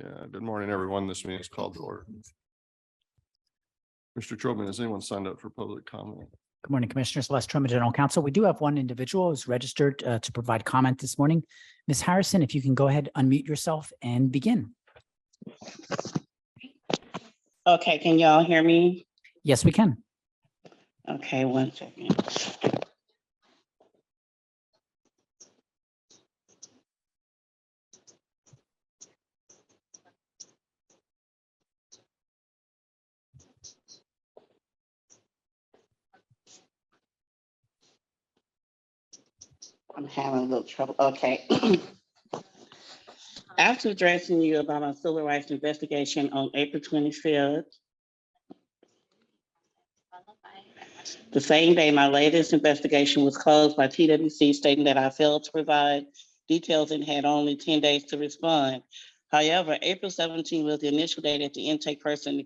Yeah, good morning, everyone. This meeting is called to order. Mr. Trobman, has anyone signed up for public comment? Good morning, Commissioners. Les Trumman, General Counsel. We do have one individual who's registered to provide comment this morning. Ms. Harrison, if you can go ahead, unmute yourself and begin. Okay, can y'all hear me? Yes, we can. Okay, 1 second. I'm having a little trouble. Okay. After addressing you about my civil rights investigation on April 25th, the same day my latest investigation was closed by TWC stating that I failed to provide details and had only 10 days to respond. However, April 17th was the initial date that the intake person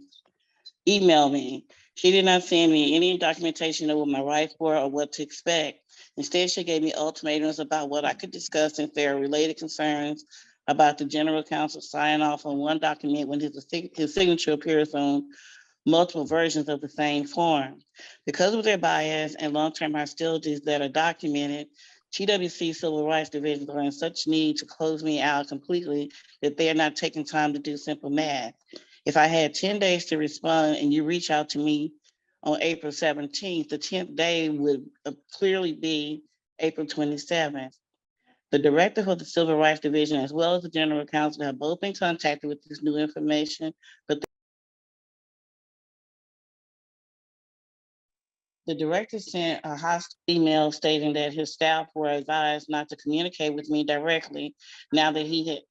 emailed me. She did not send me any documentation of what my rights were or what to expect. Instead, she gave me ultimatums about what I could discuss if there are related concerns about the general counsel sign off on one document when his signature appears on multiple versions of the same form. Because of their bias and long-term hostilities that are documented, TWC Civil Rights Divisions are in such need to close me out completely that they are not taking time to do simple math. If I had 10 days to respond and you reach out to me on April 17th, the 10th day would clearly be April 27th. The director of the Civil Rights Division, as well as the General Counsel, have both been contacted with this new information, but the director sent a hostile email stating that his staff were advised not to communicate with me directly. Now that he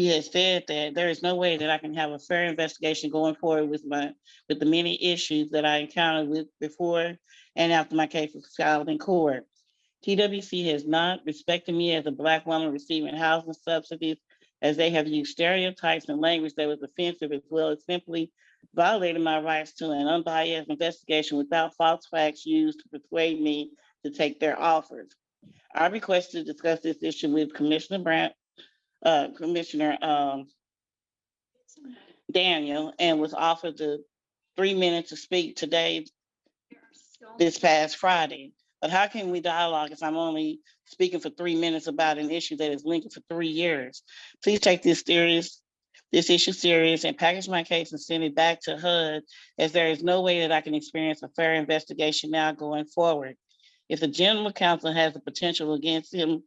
has said that there is no way that I can have a fair investigation going forward with the many issues that I encountered with before and after my case was filed in court. TWC has not respected me as a Black woman receiving housing subsidies, as they have used stereotypes and language that was offensive, as well as simply violating my rights to an unbiased investigation without false facts used to persuade me to take their offers. I request to discuss this issue with Commissioner Daniel, and was offered the 3 minutes to speak today, this past Friday. But how can we dialogue if I'm only speaking for 3 minutes about an issue that is linked for 3 years? Please take this issue serious and package my case and send it back to HUD, as there is no way that I can experience a fair investigation now going forward. If the general counsel has the potential against him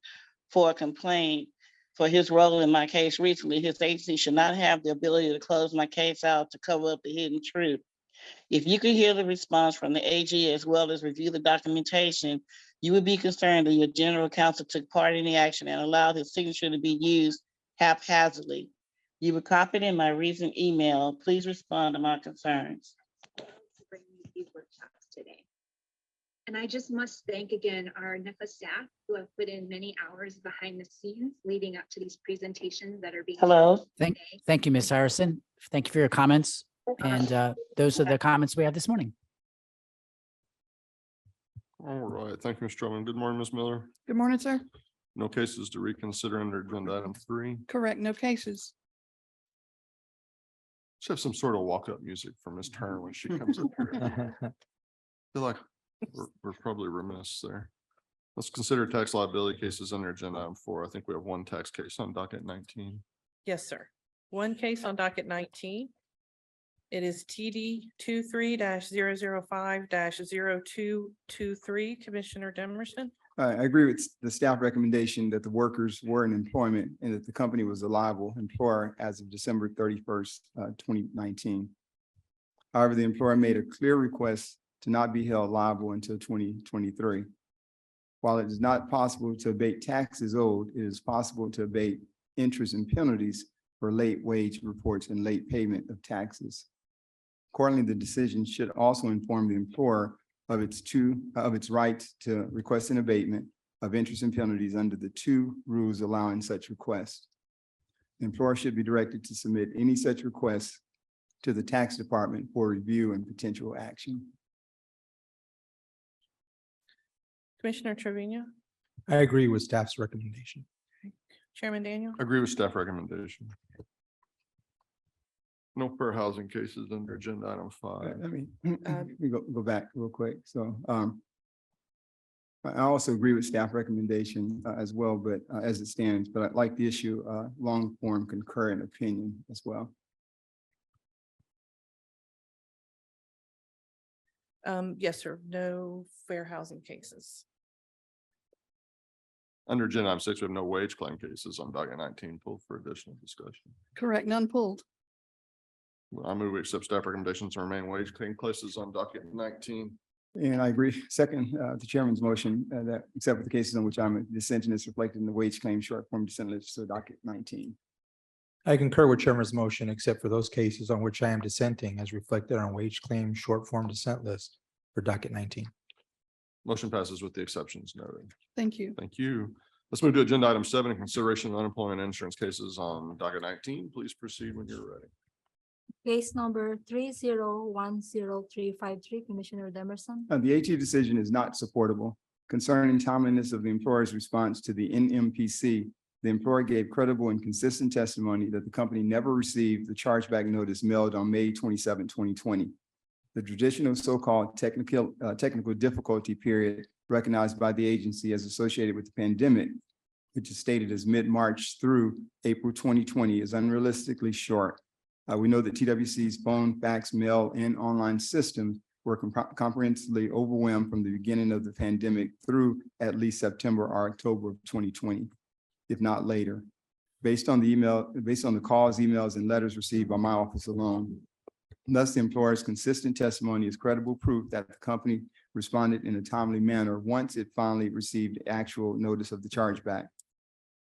for a complaint for his role in my case recently, his agency should not have the ability to close my case out to cover up the hidden truth. If you could hear the response from the AG as well as review the documentation, you would be concerned that your general counsel took part in the action and allowed his signature to be used haphazardly. You were copied in my recent email. Please respond to my concerns. Bring these workshops today. And I just must thank again our NEFA staff who have put in many hours behind the scenes leading up to these presentations that are being. Hello. Thank you, Ms. Harrison. Thank you for your comments. And those are the comments we have this morning. All right, thank you, Mr. Trobman. Good morning, Ms. Miller. Good morning, sir. No cases to reconsider under agenda item 3. Correct, no cases. Let's have some sort of walk-up music for Ms. Turner when she comes up here. I feel like we're probably remiss there. Let's consider tax liability cases under agenda item 4. I think we have one tax case on docket 19. Yes, sir. One case on docket 19. It is TD 23-005-0223. Commissioner Demerson. I agree with the staff recommendation that the workers were in employment and that the company was a liable employer as of December 31st, 2019. However, the employer made a clear request to not be held liable until 2023. While it is not possible to abate taxes owed, it is possible to abate interest and penalties for late wage reports and late payment of taxes. Accordingly, the decision should also inform the employer of its right to request an abatement of interest and penalties under the 2 rules allowing such requests. The employer should be directed to submit any such requests to the tax department for review and potential action. Commissioner Trevino. I agree with staff's recommendation. Chairman Daniel. I agree with staff recommendation. No fair housing cases under agenda item 5. Let me, let me go back real quick. So, I also agree with staff recommendation as well, but as it stands, but I'd like the issue, long form concurrent opinion as well. Yes, sir. No fair housing cases. Under agenda item 6, we have no wage claim cases on docket 19 pulled for additional discussion. Correct, none pulled. I move we accept staff recommendations to remain wage claim cases on docket 19. And I agree. Second, the chairman's motion that except for the cases on which I'm dissenting is reflected in the wage claim short form dissent list, so docket 19. I concur with Chairman's motion, except for those cases on which I am dissenting as reflected on wage claim short form dissent list for docket 19. Motion passes with the exceptions noted. Thank you. Thank you. Let's move to agenda item 7, consideration of unemployment insurance cases on docket 19. Please proceed when you're ready. Case number 3010353, Commissioner Demerson. The AT decision is not supportable. Concerning timeliness of the employer's response to the NMPC, the employer gave credible and consistent testimony that the company never received the chargeback notice mailed on May 27, 2020. The traditional so-called technical difficulty period recognized by the agency as associated with the pandemic, which is stated as mid-March through April 2020, is unrealistically short. We know that TWC's phone, fax, mail, and online systems were comprehensively overwhelmed from the beginning of the pandemic through at least September or October of 2020, if not later. Based on the calls, emails, and letters received by my office alone. Thus, the employer's consistent testimony is credible proof that the company responded in a timely manner once it finally received actual notice of the chargeback.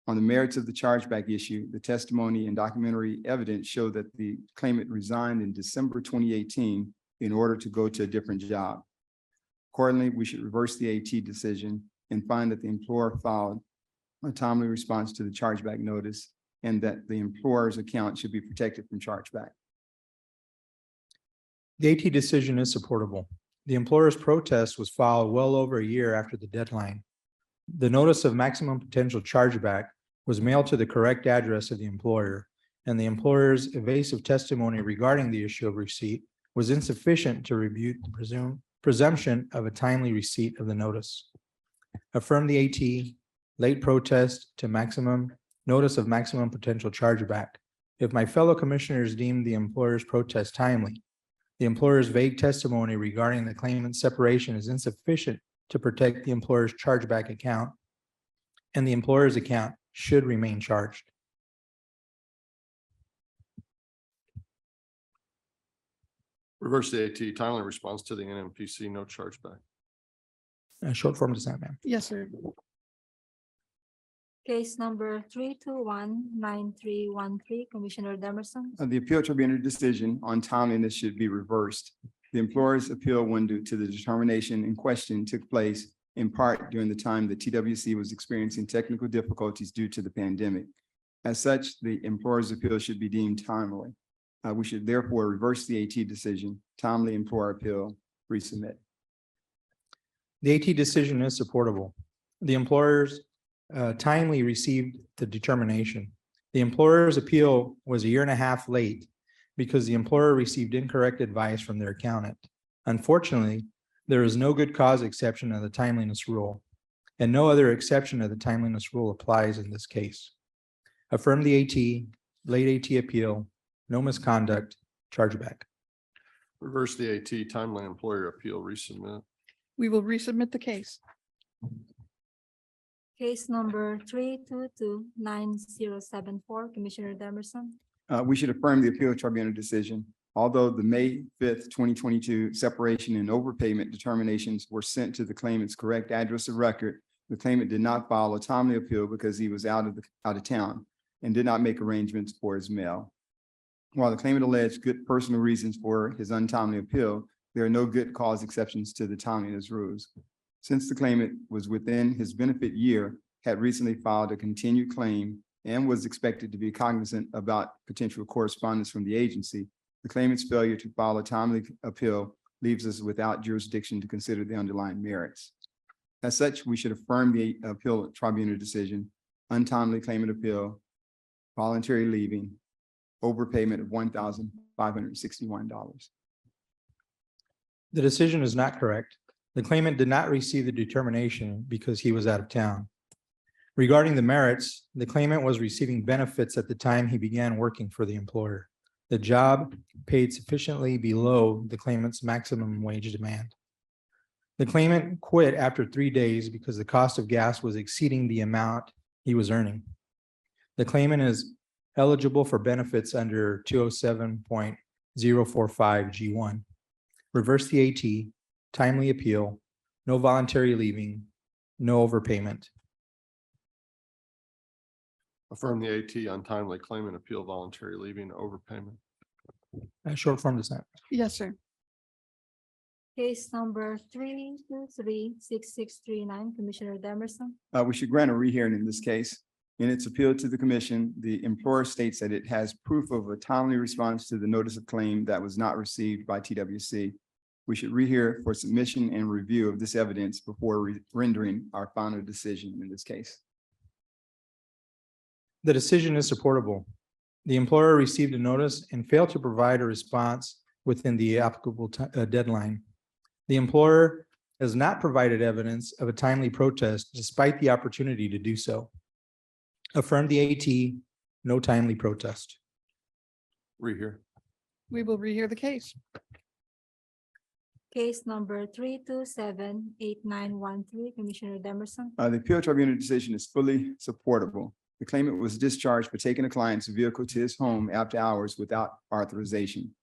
On the merits of the chargeback issue, the testimony and documentary evidence show that the claimant resigned in December 2018 in order to go to a different job. Accordingly, we should reverse the AT decision and find that the employer filed a timely response to the chargeback notice and that the employer's account should be protected from chargeback. The AT decision is supportable. The employer's protest was filed well over a year after the deadline. The notice of maximum potential chargeback was mailed to the correct address of the employer, and the employer's evasive testimony regarding the issue of receipt was insufficient to rebut the presumption of a timely receipt of the notice. Affirm the AT, late protest to maximum, notice of maximum potential chargeback. If my fellow commissioners deem the employer's protest timely, the employer's vague testimony regarding the claimant's separation is insufficient to protect the employer's chargeback account, and the employer's account should remain charged. Reverse the AT, timely response to the NMPC, no chargeback. Short form dissent, ma'am. Yes, sir. Case number 3219313, Commissioner Demerson. The appeal tribunal decision on timeliness should be reversed. The employer's appeal window to the determination in question took place in part during the time that TWC was experiencing technical difficulties due to the pandemic. As such, the employer's appeal should be deemed timely. We should therefore reverse the AT decision, timely employer appeal, resubmit. The AT decision is supportable. The employer's timely received the determination. The employer's appeal was a year and a half late because the employer received incorrect advice from their accountant. Unfortunately, there is no good cause exception of the timeliness rule, and no other exception of the timeliness rule applies in this case. Affirm the AT, late AT appeal, no misconduct, chargeback. Reverse the AT, timely employer appeal, resubmit. We will resubmit the case. Case number 3229074, Commissioner Demerson. We should affirm the appeal tribunal decision. Although the May 5th, 2022 separation and overpayment determinations were sent to the claimant's correct address of record, the claimant did not file a timely appeal because he was out of town and did not make arrangements for his mail. While the claimant alleged good personal reasons for his untimely appeal, there are no good cause exceptions to the timeliness rules. Since the claimant was within his benefit year, had recently filed a continued claim, and was expected to be cognizant about potential correspondence from the agency, the claimant's failure to file a timely appeal leaves us without jurisdiction to consider the underlying merits. As such, we should affirm the appeal tribunal decision, untimely claimant appeal, voluntary leaving, overpayment of $1,561. The decision is not correct. The claimant did not receive the determination because he was out of town. Regarding the merits, the claimant was receiving benefits at the time he began working for the employer. The job paid sufficiently below the claimant's maximum wage demand. The claimant quit after 3 days because the cost of gas was exceeding the amount he was earning. The claimant is eligible for benefits under 207.045 G1. Reverse the AT, timely appeal, no voluntary leaving, no overpayment. Affirm the AT, untimely claimant, appeal, voluntary leaving, overpayment. Short form dissent. Yes, sir. Case number 3236639, Commissioner Demerson. We should grant a rehearing in this case. In its appeal to the commission, the employer states that it has proof of a timely response to the notice of claim that was not received by TWC. We should rehear for submission and review of this evidence before rendering our final decision in this case. The decision is supportable. The employer received a notice and failed to provide a response within the applicable deadline. The employer has not provided evidence of a timely protest despite the opportunity to do so. Affirm the AT, no timely protest. Rehear. We will rehear the case. Case number 3278913, Commissioner Demerson. The appeal tribunal decision is fully supportable. The claimant was discharged for taking a client's vehicle to his home after hours without authorization.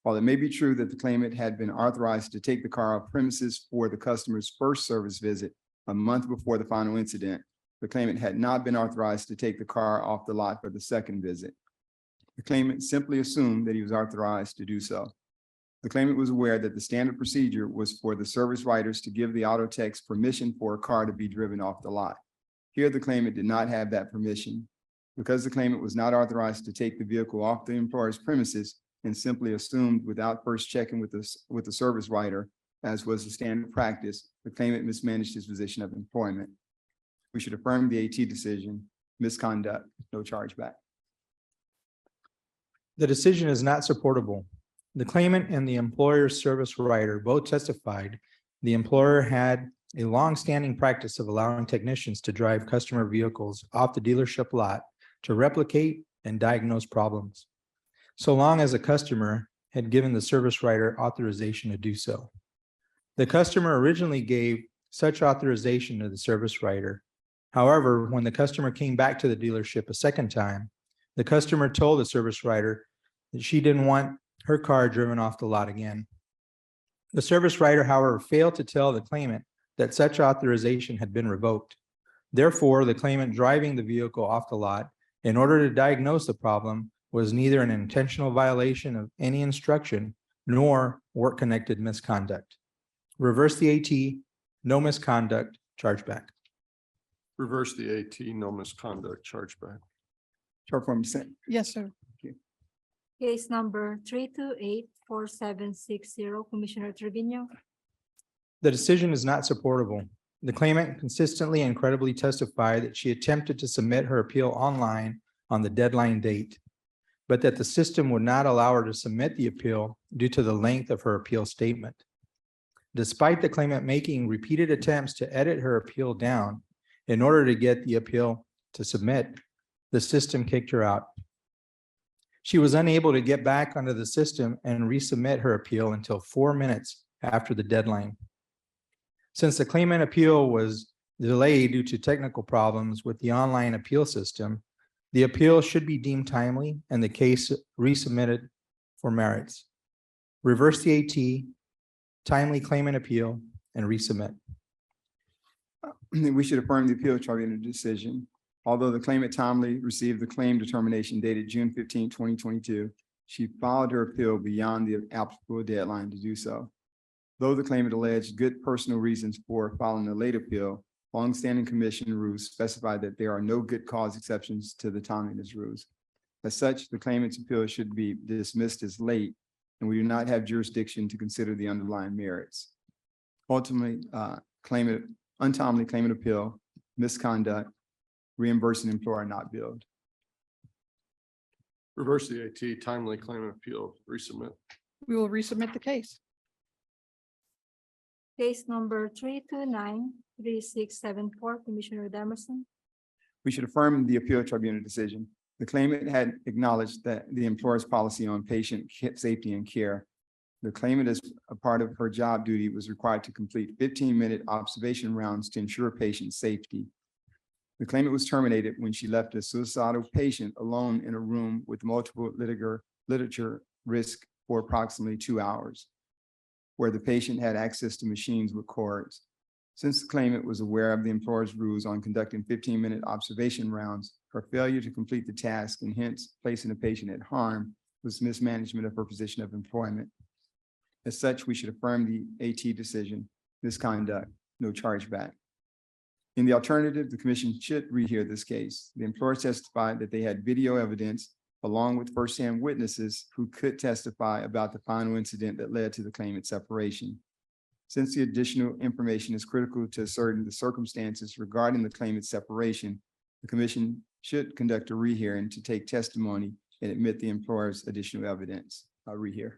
While it may be true that the claimant had been authorized to take the car off premises for the customer's first service visit a month before the final incident, the claimant had not been authorized to take the car off the lot for the second visit. The claimant simply assumed that he was authorized to do so. The claimant was aware that the standard procedure was for the service writers to give the auto techs permission for a car to be driven off the lot. Here, the claimant did not have that permission. Because the claimant was not authorized to take the vehicle off the employer's premises and simply assumed without first checking with the service writer, as was the standard practice, the claimant mismanaged his position of employment. We should affirm the AT decision, misconduct, no chargeback. The decision is not supportable. The claimant and the employer's service writer both testified the employer had a long-standing practice of allowing technicians to drive customer vehicles off the dealership lot to replicate and diagnose problems, so long as a customer had given the service writer authorization to do so. The customer originally gave such authorization to the service writer. However, when the customer came back to the dealership a second time, the customer told the service writer that she didn't want her car driven off the lot again. The service writer, however, failed to tell the claimant that such authorization had been revoked. Therefore, the claimant driving the vehicle off the lot in order to diagnose the problem was neither an intentional violation of any instruction nor work-connected misconduct. Reverse the AT, no misconduct, chargeback. Reverse the AT, no misconduct, chargeback. Short form dissent. Yes, sir. Case number 3284760, Commissioner Trevino. The decision is not supportable. The claimant consistently and credibly testified that she attempted to submit her appeal online on the deadline date, but that the system would not allow her to submit the appeal due to the length of her appeal statement. Despite the claimant making repeated attempts to edit her appeal down in order to get the appeal to submit, the system kicked her out. She was unable to get back onto the system and resubmit her appeal until 4 minutes after the deadline. Since the claimant appeal was delayed due to technical problems with the online appeal system, the appeal should be deemed timely and the case resubmitted for merits. Reverse the AT, timely claimant appeal, and resubmit. We should affirm the appeal tribunal decision. Although the claimant timely received the claim determination dated June 15, 2022, she filed her appeal beyond the applicable deadline to do so. Though the claimant alleged good personal reasons for filing a late appeal, longstanding commission rules specify that there are no good cause exceptions to the timeliness rules. As such, the claimant's appeal should be dismissed as late, and we do not have jurisdiction to consider the underlying merits. Ultimately, untimely claimant appeal, misconduct, reimbursing employer not billed. Reverse the AT, timely claimant appeal, resubmit. We will resubmit the case. Case number 329-3674, Commissioner Demerson. We should affirm the appeal tribunal decision. The claimant had acknowledged that the employer's policy on patient safety and care. The claimant, as a part of her job duty, was required to complete 15-minute observation rounds to ensure patient safety. The claimant was terminated when she left a suicidal patient alone in a room with multiple literature risk for approximately 2 hours, where the patient had access to machines with cords. Since the claimant was aware of the employer's rules on conducting 15-minute observation rounds, her failure to complete the task and hence placing the patient at harm was mismanagement of her position of employment. As such, we should affirm the AT decision, misconduct, no chargeback. In the alternative, the commission should rehear this case. The employer testified that they had video evidence along with firsthand witnesses who could testify about the final incident that led to the claimant's separation. Since the additional information is critical to ascertain the circumstances regarding the claimant's separation, the commission should conduct a rehearing to take testimony and admit the employer's additional evidence. I'll rehear.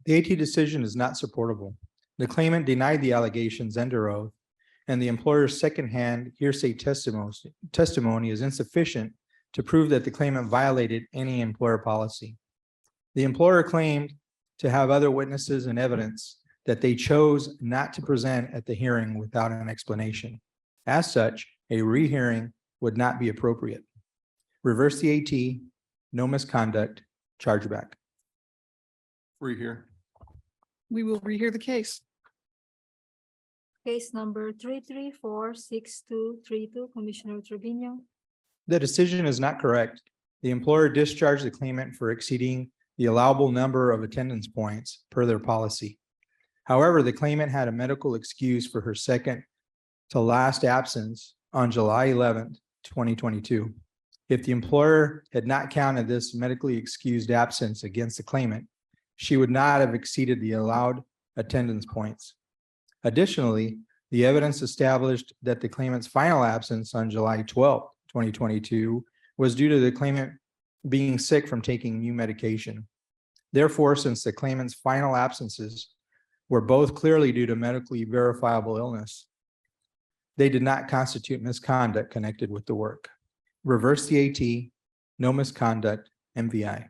The AT decision is not supportable. The claimant denied the allegations under oath, and the employer's secondhand hearsay testimony is insufficient to prove that the claimant violated any employer policy. The employer claimed to have other witnesses and evidence that they chose not to present at the hearing without an explanation. As such, a rehearing would not be appropriate. Reverse the AT, no misconduct, chargeback. Rehear. We will rehear the case. Case number 334-6232, Commissioner Trevino. The decision is not correct. The employer discharged the claimant for exceeding the allowable number of attendance points per their policy. However, the claimant had a medical excuse for her second to last absence on July 11th, 2022. If the employer had not counted this medically excused absence against the claimant, she would not have exceeded the allowed attendance points. Additionally, the evidence established that the claimant's final absence on July 12th, 2022 was due to the claimant being sick from taking new medication. Therefore, since the claimant's final absences were both clearly due to medically verifiable illness, they did not constitute misconduct connected with the work. Reverse the AT, no misconduct, MVI.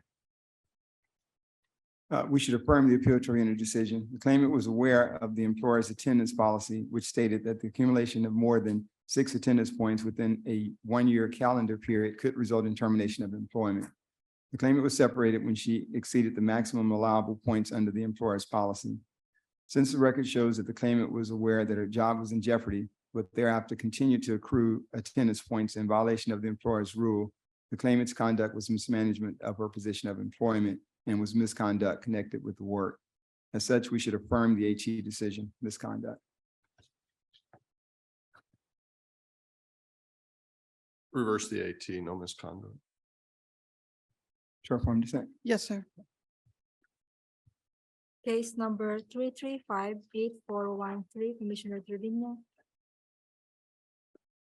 We should affirm the appeal tribunal decision. The claimant was aware of the employer's attendance policy, which stated that the accumulation of more than 6 attendance points within a 1-year calendar period could result in termination of employment. The claimant was separated when she exceeded the maximum allowable points under the employer's policy. Since the record shows that the claimant was aware that her job was in jeopardy, but thereafter continued to accrue attendance points in violation of the employer's rule, the claimant's conduct was mismanagement of her position of employment and was misconduct connected with the work. As such, we should affirm the AT decision, misconduct. Reverse the AT, no misconduct. Short form dissent. Yes, sir. Case number 335-8413, Commissioner Trevino.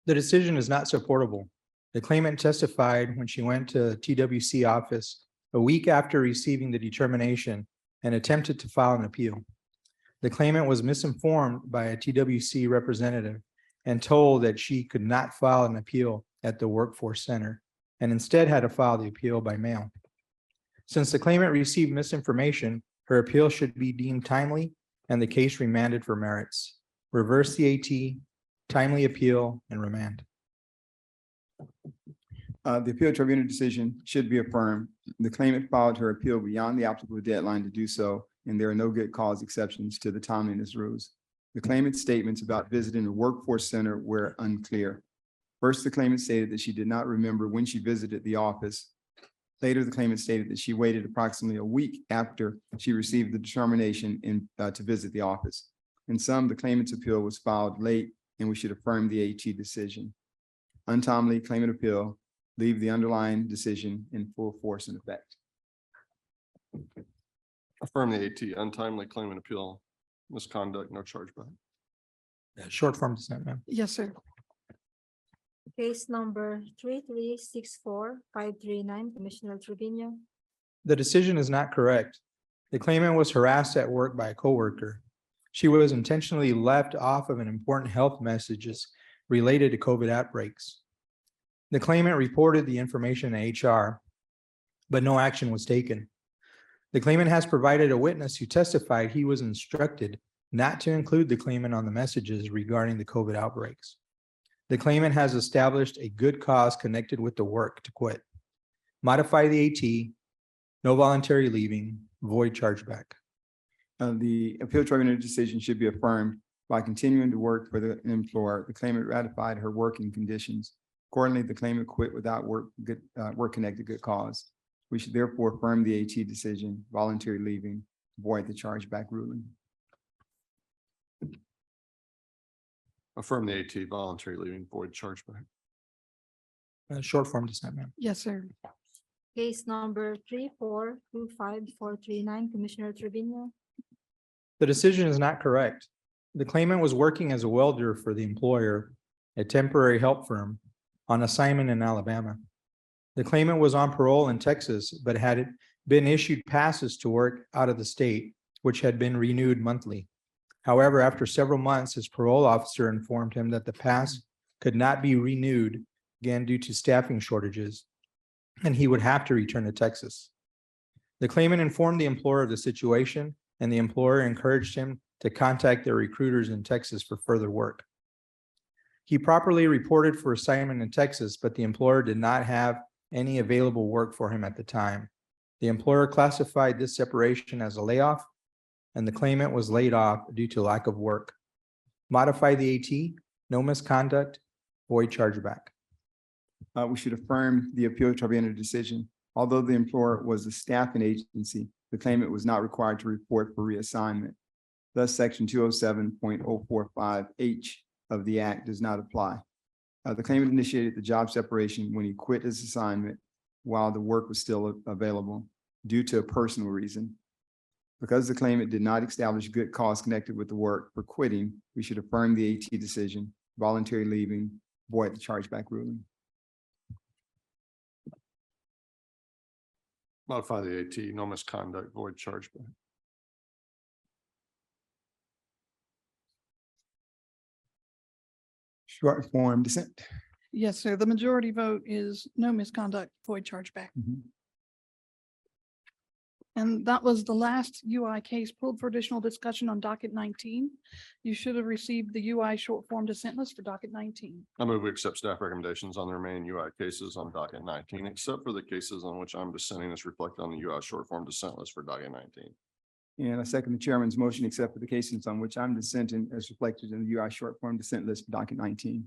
The decision is not supportable. The claimant testified when she went to the TWC office a week after receiving the determination and attempted to file an appeal. The claimant was misinformed by a TWC representative and told that she could not file an appeal at the workforce center and instead had to file the appeal by mail. Since the claimant received misinformation, her appeal should be deemed timely and the case remanded for merits. Reverse the AT, timely appeal, and remand. The appeal tribunal decision should be affirmed. The claimant filed her appeal beyond the applicable deadline to do so, and there are no good cause exceptions to the timeliness rules. The claimant's statements about visiting the workforce center were unclear. First, the claimant stated that she did not remember when she visited the office. Later, the claimant stated that she waited approximately a week after she received the determination to visit the office. In sum, the claimant's appeal was filed late, and we should affirm the AT decision. Untimely claimant appeal, leave the underlying decision in full force and effect. Affirm the AT, untimely claimant appeal, misconduct, no chargeback. Short form dissent, ma'am. Yes, sir. Case number 3364539, Commissioner Trevino. The decision is not correct. The claimant was harassed at work by a coworker. She was intentionally left off of an important health messages related to COVID outbreaks. The claimant reported the information to HR, but no action was taken. The claimant has provided a witness who testified he was instructed not to include the claimant on the messages regarding the COVID outbreaks. The claimant has established a good cause connected with the work to quit. Modify the AT, no voluntary leaving, void chargeback. The appeal tribunal decision should be affirmed by continuing to work for the employer. The claimant ratified her working conditions. Accordingly, the claimant quit without work-connected good cause. We should therefore affirm the AT decision, voluntary leaving, void the chargeback ruling. Affirm the AT, voluntary leaving, void chargeback. Short form dissent, ma'am. Yes, sir. Case number 3425439, Commissioner Trevino. The decision is not correct. The claimant was working as a welder for the employer, a temporary help firm, on assignment in Alabama. The claimant was on parole in Texas, but had been issued passes to work out of the state, which had been renewed monthly. However, after several months, his parole officer informed him that the pass could not be renewed again due to staffing shortages, and he would have to return to Texas. The claimant informed the employer of the situation, and the employer encouraged him to contact their recruiters in Texas for further work. He properly reported for assignment in Texas, but the employer did not have any available work for him at the time. The employer classified this separation as a layoff, and the claimant was laid off due to lack of work. Modify the AT, no misconduct, void chargeback. We should affirm the appeal tribunal decision. Although the employer was a staffing agency, the claimant was not required to report for reassignment. Thus, section 207.045H of the Act does not apply. The claimant initiated the job separation when he quit his assignment while the work was still available due to a personal reason. Because the claimant did not establish good cause connected with the work for quitting, we should affirm the AT decision, voluntary leaving, void the chargeback ruling. Modify the AT, no misconduct, void chargeback. Short form dissent. Yes, sir. The majority vote is no misconduct, void chargeback. And that was the last UI case pulled for additional discussion on docket 19. You should have received the UI short form dissent list for docket 19. I move we accept staff recommendations on the remaining UI cases on docket 19, except for the cases on which I'm dissenting as reflected on the UI short form dissent list for docket 19. And I second the chairman's motion, except for the cases on which I'm dissenting as reflected in the UI short form dissent list for docket 19.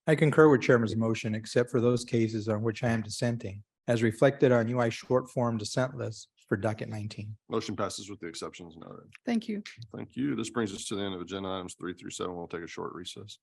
I concur with chairman's motion, except for those cases on which I am dissenting, as reflected on UI short form dissent list for docket 19. Motion passes with the exceptions noted. Thank you. Thank you. This brings us to the end of agenda items 3 through 7. We'll take a short recess.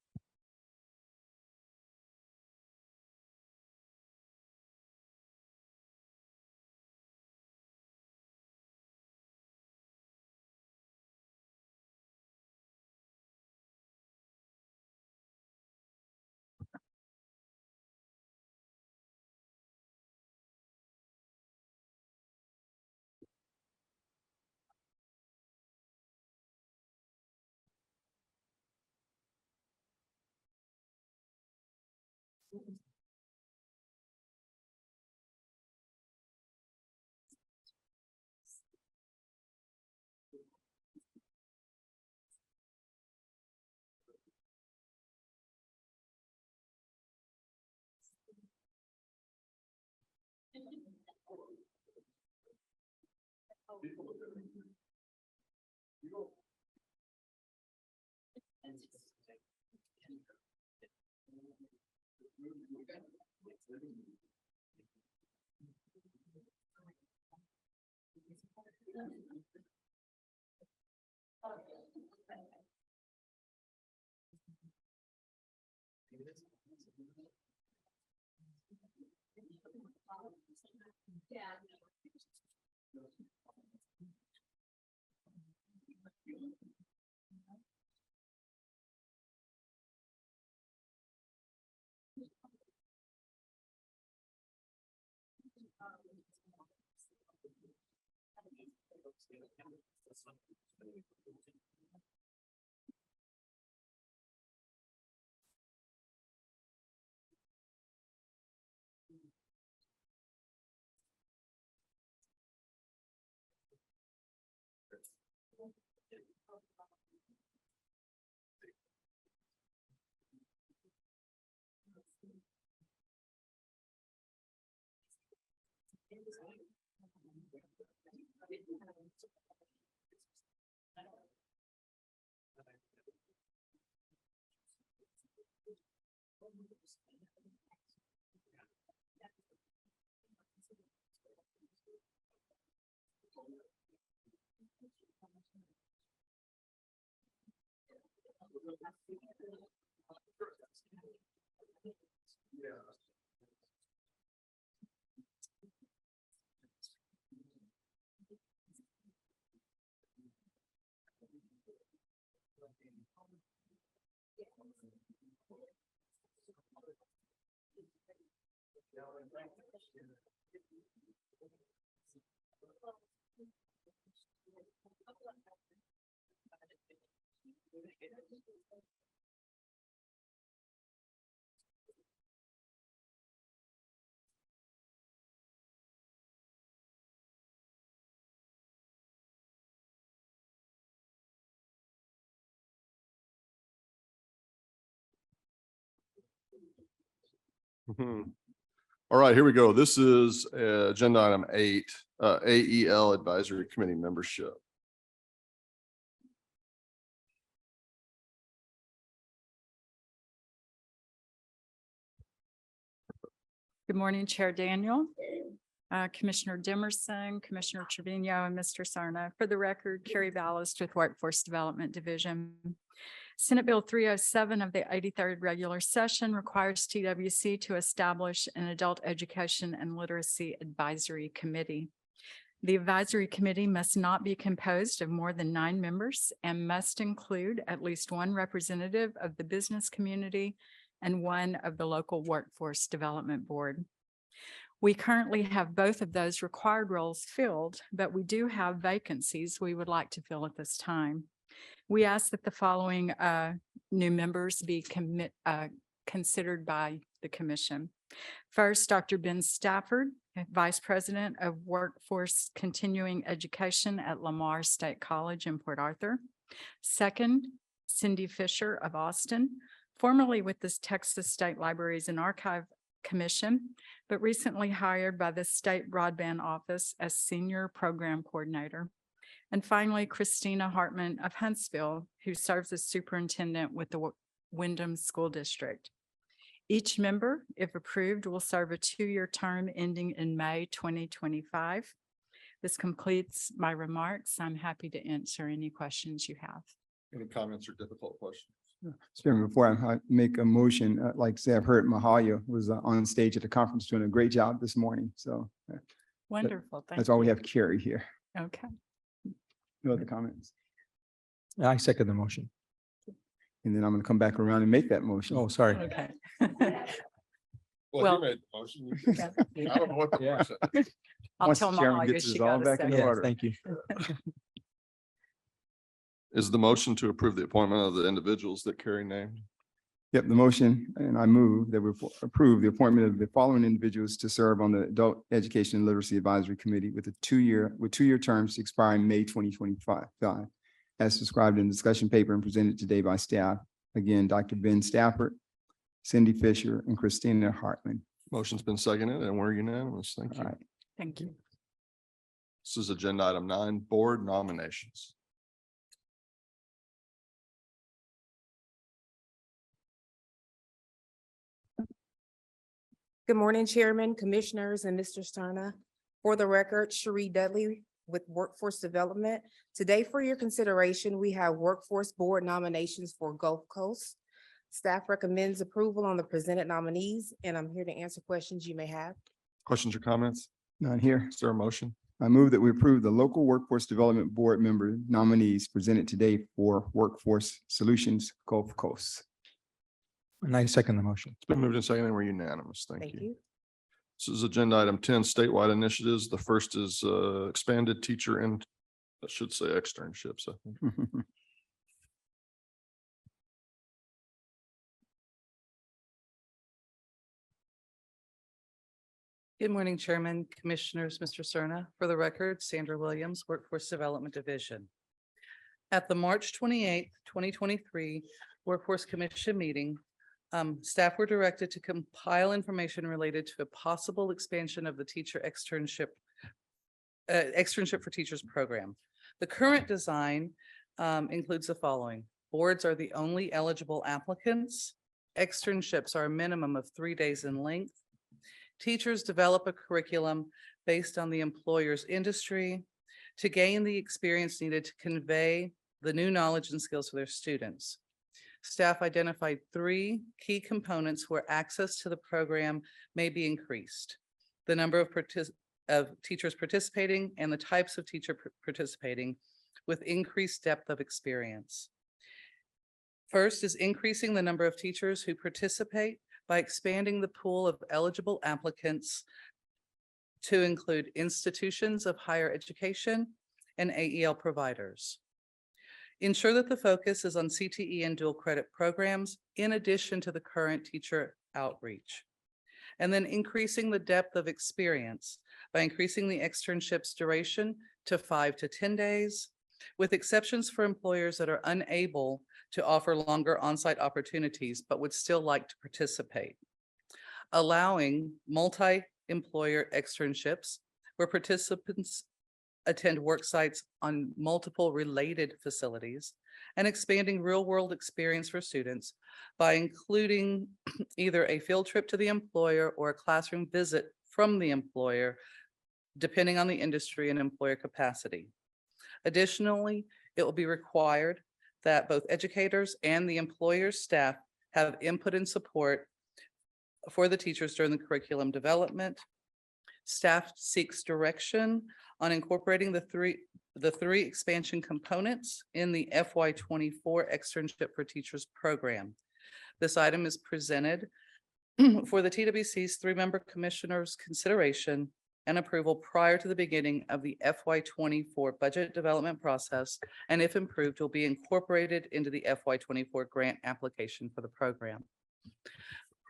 Mhm. All right, here we go. This is agenda item 8, AEL Advisory Committee membership. Good morning, Chair Daniel, Commissioner Dimerson, Commissioner Trevino, and Mr. Sarna. For the record, Carrie Ballast with Workforce Development Division. Senate Bill 307 of the 83rd regular session requires TWC to establish an Adult Education and Literacy Advisory Committee. The advisory committee must not be composed of more than 9 members and must include at least 1 representative of the business community and 1 of the local workforce development board. We currently have both of those required roles filled, but we do have vacancies we would like to fill at this time. We ask that the following new members be considered by the commission. First, Dr. Ben Stafford, Vice President of Workforce Continuing Education at Lamar State College in Port Arthur. Second, Cindy Fisher of Austin, formerly with the Texas State Libraries and Archive Commission, but recently hired by the State Broadband Office as Senior Program Coordinator. And finally, Christina Hartman of Huntsville, who serves as Superintendent with the Wyndham School District. Each member, if approved, will serve a 2-year term ending in May 2025. This completes my remarks. I'm happy to answer any questions you have. Any comments or difficult questions? Chairman, before I make a motion, like I said, I've heard Mahalia was on stage at the conference doing a great job this morning. So Wonderful. Thank that's why we you. have Carrie here. Okay. No other comments. I second the motion. And then I'm going to come back around and make that motion. Oh, sorry. Okay. Well, Well- you made the motion. You can- I don't know what the Yeah. person. I'll Once tell the chairman Mahalia gets she this all got a back in second. order. Thank you. Is the motion to approve the appointment of the individuals that Carrie named? Yep, the motion, and I move that we approve the appointment of the following individuals to serve on the Adult Education and Literacy Advisory Committee with two-year terms expiring May 2025, as described in the discussion paper and presented today by staff. Again, Dr. Ben Stafford, Cindy Fisher, and Christina Hartman. Motion's been seconded and we're unanimous. Thank All you. right. Thank you. This is agenda item 9, board nominations. Good morning, Chairman, Commissioners, and Mr. Sterna. For the record, Cherie Dudley with Workforce Development. Today, for your consideration, we have Workforce Board nominations for Gulf Coast. Staff recommends approval on the presented nominees, and I'm here to answer questions you may have. Questions or comments? None here. Is there a motion? I move that we approve the local Workforce Development Board member nominees presented today for Workforce Solutions Gulf Coast. And I second the motion. It's been moved and seconded and we're unanimous. Thank Thank you. you. This is agenda item 10, statewide initiatives. The first is expanded teacher and I should say externships, I think. Good morning, Chairman, Commissioners, Mr. Cerna. For the record, Sandra Williams, Workforce Development Division. At the March 28th, 2023 Workforce Commission meeting, staff were directed to compile information related to a possible expansion of the teacher externship for teachers program. The current design includes the following. Boards are the only eligible applicants. Externships are a minimum of 3 days in length. Teachers develop a curriculum based on the employer's industry to gain the experience needed to convey the new knowledge and skills to their students. Staff identified 3 key components where access to the program may be increased: the number of teachers participating and the types of teacher participating with increased depth of experience. First is increasing the number of teachers who participate by expanding the pool of eligible applicants to include institutions of higher education and AEL providers. Ensure that the focus is on CTE and dual credit programs in addition to the current teacher outreach. And then increasing the depth of experience by increasing the externship's duration to 5 to 10 days, with exceptions for employers that are unable to offer longer on-site opportunities, but would still like to participate. Allowing multi-employer externships where participants attend work sites on multiple related facilities, and expanding real-world experience for students by including either a field trip to the employer or a classroom visit from the employer, depending on the industry and employer capacity. Additionally, it will be required that both educators and the employer's staff have input and support for the teachers during the curriculum development. Staff seeks direction on incorporating the three expansion components in the FY24 Externship for Teachers program. This item is presented for the TWC's 3-member commissioners' consideration and approval prior to the beginning of the FY24 budget development process, and if improved, will be incorporated into the FY24 grant application for the program.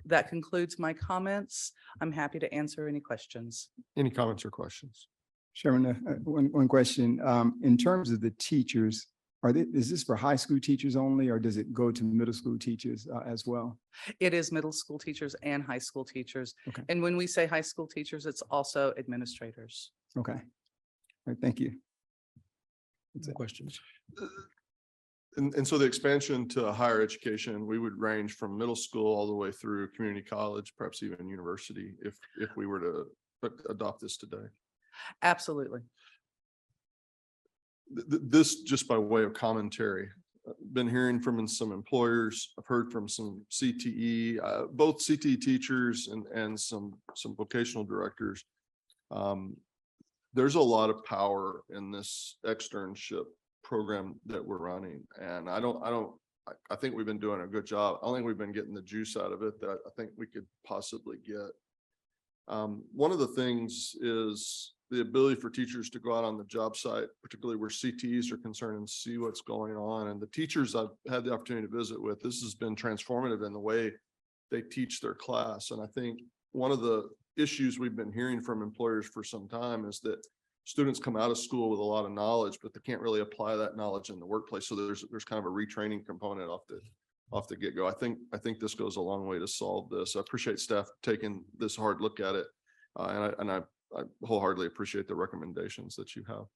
That concludes my comments. I'm happy to answer any questions. Any comments or questions? Chairman, one question. In terms of the teachers, is this for high school teachers only, or does it go to middle school teachers as well? It is middle school teachers and high school teachers. Okay. And when we say high school teachers, it's also administrators. Okay. All right, thank you. No questions. And so the expansion to higher education, we would range from middle school all the way through community college, perhaps even university, if we were to adopt this today. Absolutely. This just by way of commentary, been hearing from some employers. I've heard from some CTE, both CTE teachers and some vocational directors. There's a lot of power in this externship program that we're running, and I think we've been doing a good job. I don't think we've been getting the juice out of it that I think we could possibly get. One of the things is the ability for teachers to go out on the job site, particularly where CTEs are concerned, and see what's going on. And the teachers I've had the opportunity to visit with, this has been transformative in the way they teach their class. And I think one of the issues we've been hearing from employers for some time is that students come out of school with a lot of knowledge, but they can't really apply that knowledge in the workplace. So there's kind of a retraining component off the get-go. I think this goes a long way to solve this. I appreciate staff taking this hard look at it. And I wholeheartedly appreciate the recommendations that you have.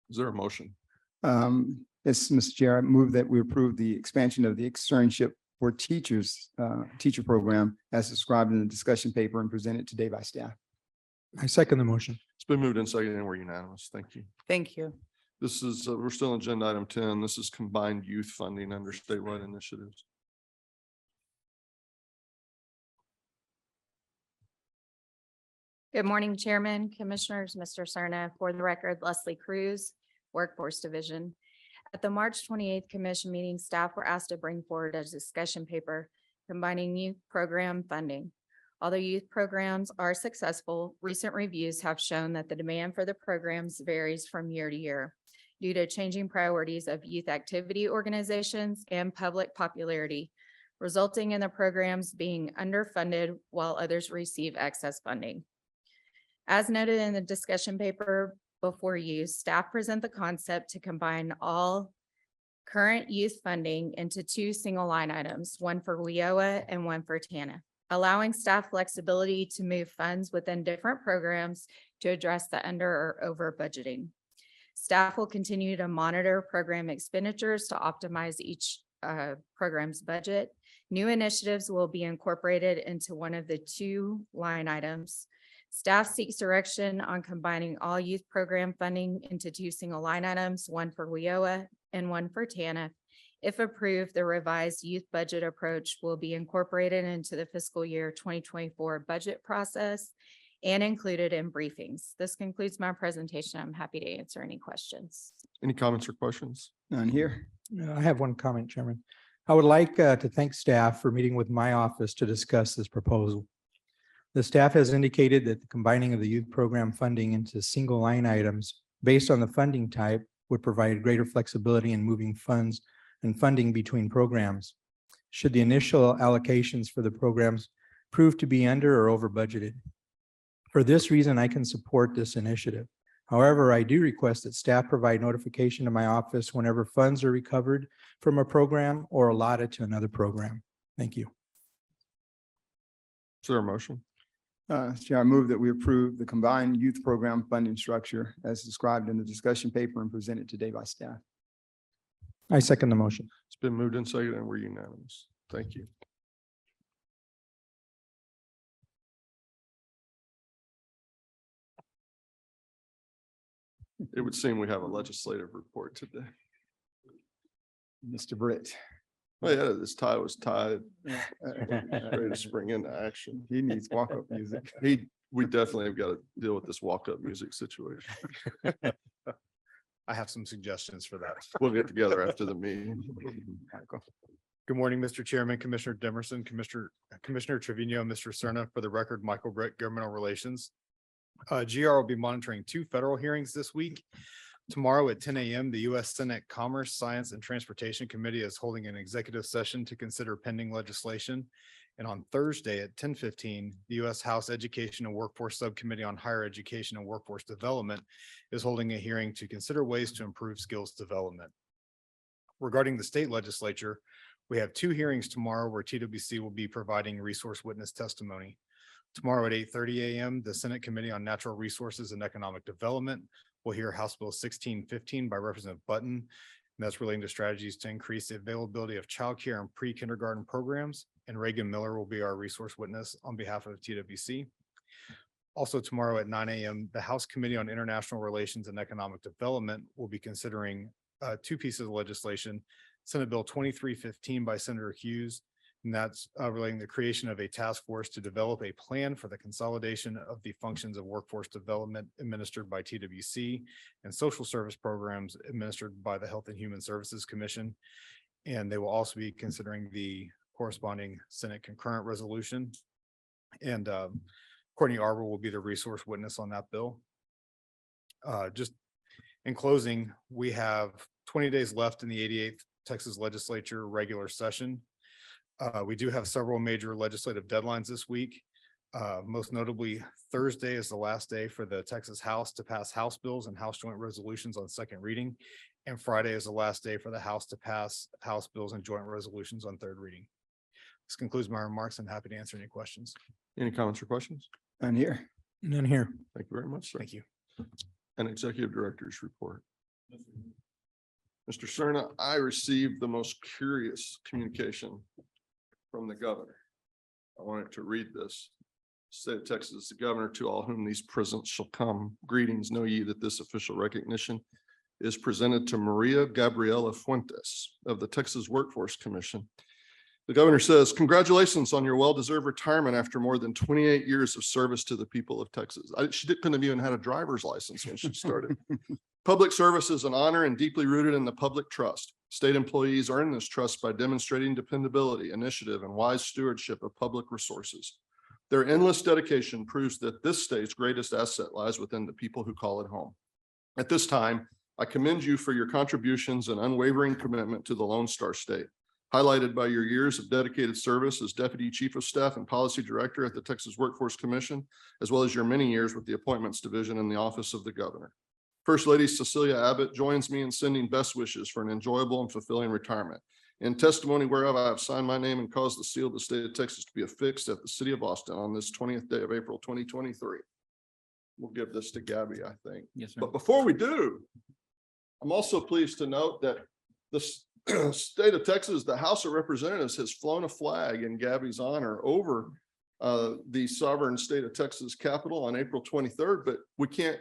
Is there a motion? Yes, Mr. Chair, I move that we approve the expansion of the externship for teachers, teacher program as described in the discussion paper and presented today by staff. I second the motion. It's been moved and seconded and we're unanimous. Thank you. Thank you. This is, we're still in agenda item 10. This is combined youth funding under statewide initiatives. Good morning, Chairman, Commissioners, Mr. Cerna. For the record, Leslie Cruz, Workforce Division. At the March 28th Commission meeting, staff were asked to bring forward a discussion paper combining youth program funding. Although youth programs are successful, recent reviews have shown that the demand for the programs varies from year to year due to changing priorities of youth activity organizations and public popularity, resulting in the programs being underfunded while others receive excess funding. As noted in the discussion paper before you, staff present the concept to combine all current youth funding into two single line items, one for WIOA and one for TANF, allowing staff flexibility to move funds within different programs to address the under or over budgeting. Staff will continue to monitor program expenditures to optimize each program's budget. New initiatives will be incorporated into one of the two line items. Staff seeks direction on combining all youth program funding into two single line items, one for WIOA and one for TANF. If approved, the revised youth budget approach will be incorporated into the fiscal year 2024 budget process and included in briefings. This concludes my presentation. I'm happy to answer any questions. Any comments or questions? None here. I have one comment, Chairman. I would like to thank staff for meeting with my office to discuss this proposal. The staff has indicated that the combining of the youth program funding into single line items based on the funding type would provide greater flexibility in moving funds and funding between programs. Should the initial allocations for the programs prove to be under or over budgeted. For this reason, I can support this initiative. However, I do request that staff provide notification to my office whenever funds are recovered from a program or allotted to another program. Thank you. Is there a motion? Chair, I move that we approve the combined youth program funding structure as described in the discussion paper and presented today by staff. I second the motion. It's been moved and seconded and we're unanimous. Thank you. It would seem we have a legislative report today. Mr. Britt. Oh yeah, this tie was tied. Ready to spring into action. He needs walk-up music. We definitely have got to deal with this walk-up music situation. I have some suggestions for that. We'll get together after the meeting. Good morning, Mr. Chairman, Commissioner Demerson, Commissioner Trevino, Mr. Cerna. For the record, Michael Britt, Governmental Relations. GR will be monitoring two federal hearings this week. Tomorrow at 10 a.m., the U.S. Senate Commerce, Science, and Transportation Committee is holding an executive session to consider pending legislation. And on Thursday at 10:15, the U.S. House Education and Workforce Subcommittee on Higher Education and Workforce Development is holding a hearing to consider ways to improve skills development. Regarding the state legislature, we have two hearings tomorrow where TWC will be providing resource witness testimony. Tomorrow at 8:30 a.m., the Senate Committee on Natural Resources and Economic Development will hear House Bill 1615 by Representative Button, and that's relating to strategies to increase the availability of childcare and pre-kindergarten programs. And Reagan Miller will be our resource witness on behalf of TWC. Also tomorrow at 9 a.m., the House Committee on International Relations and Economic Development will be considering two pieces of legislation, Senate Bill 2315 by Senator Hughes, and that's relating to the creation of a task force to develop a plan for the consolidation of the functions of workforce development administered by TWC and social service programs administered by the Health and Human Services Commission. And they will also be considering the corresponding Senate concurrent resolution. And Courtney Arbor will be the resource witness on that bill. Just in closing, we have 20 days left in the 88th Texas Legislature regular session. We do have several major legislative deadlines this week. Most notably, Thursday is the last day for the Texas House to pass House bills and House joint resolutions on second reading. And Friday is the last day for the House to pass House bills and joint resolutions on third reading. This concludes my remarks. I'm happy to answer any questions. Any comments or questions? None here. None here. Thank you very much, sir. Thank you. And Executive Director's report. Mr. Cerna, I received the most curious communication from the governor. I wanted to read this. State of Texas, the governor, to all whom these presents shall come. Greetings, know ye that this official recognition is presented to Maria Gabriela Fuentes of the Texas Workforce Commission. The governor says, congratulations on your well-deserved retirement after more than 28 years of service to the people of Texas. She couldn't have even had a driver's license when she started. Public service is an honor and deeply rooted in the public trust. State employees earn this trust by demonstrating dependability, initiative, and wise stewardship of public resources. Their endless dedication proves that this state's greatest asset lies within the people who call it home. At this time, I commend you for your contributions and unwavering commitment to the Lone Star State, highlighted by your years of dedicated service as Deputy Chief of Staff and Policy Director at the Texas Workforce Commission, as well as your many years with the Appointments Division in the Office of the Governor. First Lady Cecilia Abbott joins me in sending best wishes for an enjoyable and fulfilling retirement. In testimony whereof I have signed my name and caused the seal of the state of Texas to be affixed at the city of Austin on this 20th day of April, 2023. We'll give this to Gabby, I think. Yes, sir. But before we do, I'm also pleased to note that the state of Texas, the House of Representatives has flown a flag in Gabby's honor over the sovereign state of Texas Capitol on April 23rd, but we can't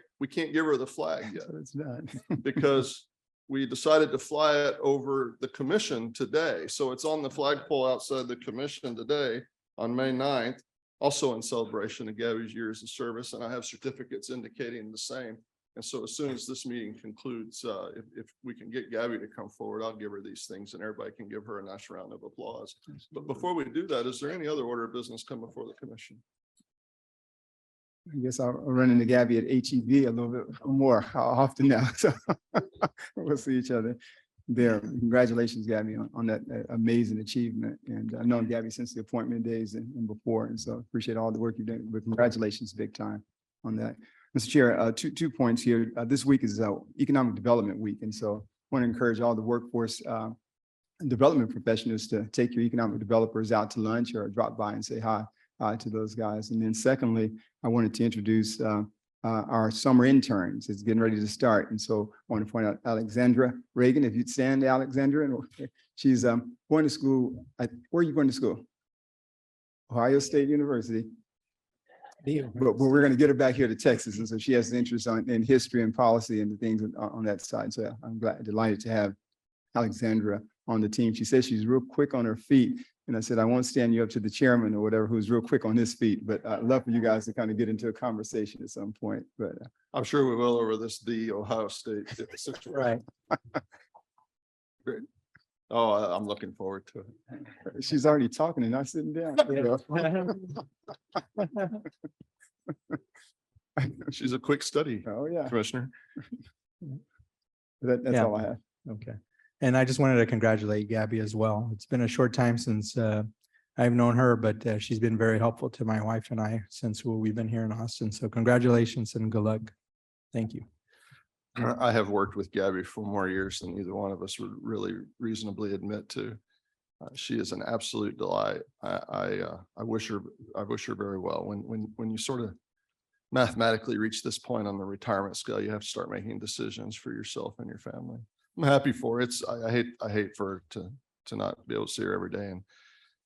give her the flag yet. So it's done. Because we decided to fly it over the commission today. So it's on the flagpole outside the commission today on May 9th, also in celebration of Gabby's years of service. And I have certificates indicating the same. And so as soon as this meeting concludes, if we can get Gabby to come forward, I'll give her these things and everybody can give her a nice round of applause. But before we do that, is there any other order of business come before the commission? I guess I'll run into Gabby at HEB a little bit more often now. So we'll see each other there. Congratulations, Gabby, on that amazing achievement. And I've known Gabby since the appointment days and before. And so appreciate all the work you've done. But congratulations, big time on that. Mr. Chair, two points here. This week is Economic Development Week. And so I want to encourage all the workforce development professionals to take your economic developers out to lunch or drop by and say hi to those guys. And then secondly, I wanted to introduce our summer interns. It's getting ready to start. And so I want to point out Alexandra Reagan, if you'd stand, Alexandra. And she's going to school. Where are you going to school? Ohio State University. But we're going to get her back here to Texas. And so she has an interest in history and policy and the things on that side. So I'm delighted to have Alexandra on the team. She says she's real quick on her feet. And I said, I won't stand you up to the chairman or whatever, who's real quick on his feet, but I'd love for you guys to kind of get into a conversation at some point, but. I'm sure we will over this, the Ohio State situation. Right. Great. Oh, I'm looking forward to it. She's already talking and not sitting down. She's a quick study, Oh, yeah. Commissioner. That's Yeah. all I have. Okay. And I just wanted to congratulate Gabby as well. It's been a short time since I've known her, but she's been very helpful to my wife and I since we've been here in Austin. So congratulations and good luck. Thank you. I have worked with Gabby for more years than either one of us would really reasonably admit to. She is an absolute delight. I wish her very well. When you sort of mathematically reach this point on the retirement scale, you have to start making decisions for yourself and your family. I'm happy for it. I hate for her to not be able to see her every day and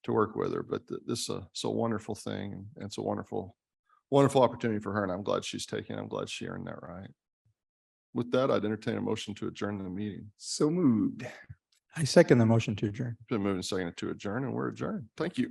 to work with her, but this is a wonderful thing. And it's a wonderful opportunity for her. And I'm glad she's taking it. I'm glad she earned that right. With that, I'd entertain a motion to adjourn the meeting. So moved. I second the motion to adjourn. Been moving second to adjourn and we're adjourned. Thank you.